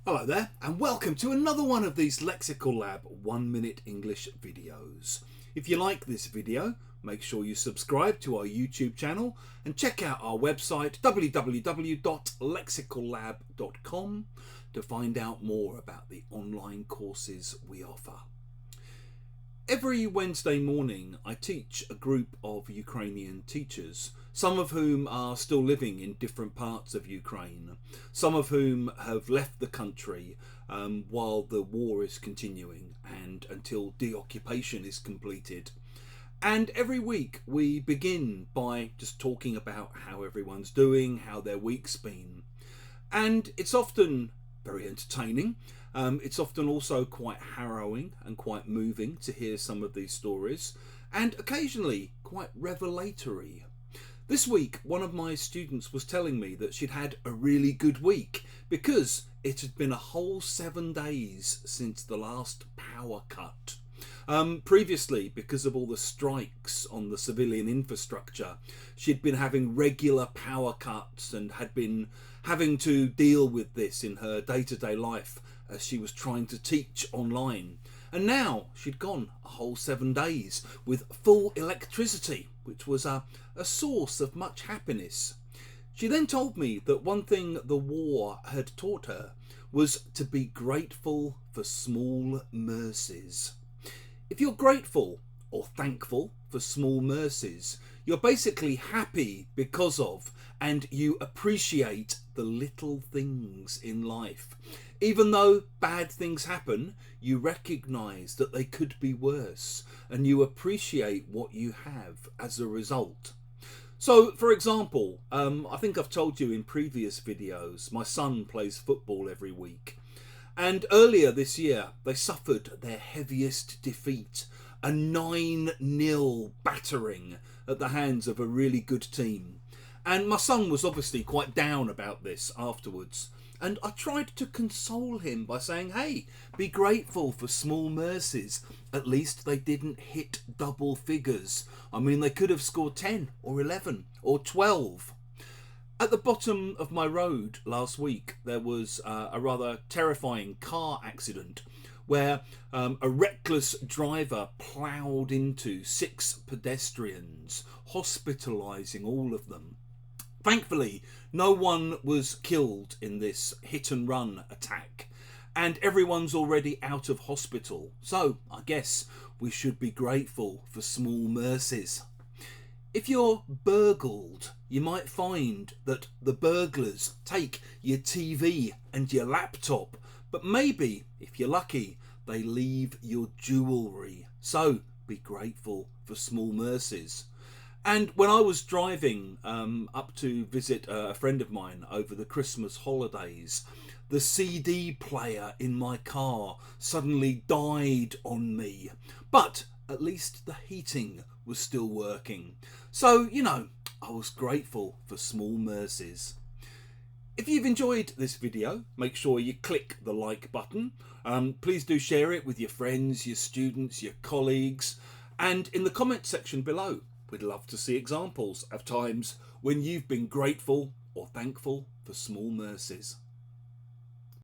Hello there, and welcome to another one of these Lexical Lab 1 Minute English videos. If you like this video, make sure you subscribe to our YouTube channel and check out our website www.lexicallab.com to find out more about the online courses we offer. Every Wednesday morning I teach a group of Ukrainian teachers, some of whom are still living in different parts of Ukraine, some of whom have left the country while the war is continuing and until deoccupation is completed. And every week we begin by just talking about how everyone's doing, how their week's been. And it's often very entertaining. It's often also quite harrowing and quite moving to hear some of these stories, and occasionally quite revelatory. This week, one of my students was telling me that she'd had a really good week because it had been a whole 7 days since the last power cut. Previously, because of all the strikes on the civilian infrastructure, she'd been having regular power cuts and had been having to deal with this in her day-to-day life as she was trying to teach online. And now she'd gone a whole 7 days with full electricity, which was a source of much happiness. She then told me that one thing the war had taught her was to be grateful for small mercies. If you're grateful or thankful for small mercies, you're basically happy because of and you appreciate the little things in life. Even though bad things happen, you recognise that they could be worse and you appreciate what you have as a result. So, for example, I think I've told you in previous videos, my son plays football every week. And earlier this year, they suffered their heaviest defeat, a 9-0 battering at the hands of a really good team. And my son was obviously quite down about this afterwards. And I tried to console him by saying, hey, be grateful for small mercies. At least they didn't hit double figures. I mean, they could have scored 10 or 11 or 12. At the bottom of my road last week, there was a rather terrifying car accident where a reckless driver ploughed into 6 pedestrians, hospitalising all of them. Thankfully, no one was killed in this hit-and-run attack, and everyone's already out of hospital, so I guess we should be grateful for small mercies. If you're burgled, you might find that the burglars take your TV and your laptop, but maybe, if you're lucky, they leave your jewellery. So be grateful for small mercies. And when I was driving up to visit a friend of mine over the Christmas holidays, the CD player in my car suddenly died on me. But at least the heating was still working. So, I was grateful for small mercies. If you've enjoyed this video, make sure you click the like button. Please do share it with your friends, your students, your colleagues. And in the comment section below, we'd love to see examples of times when you've been grateful or thankful for small mercies.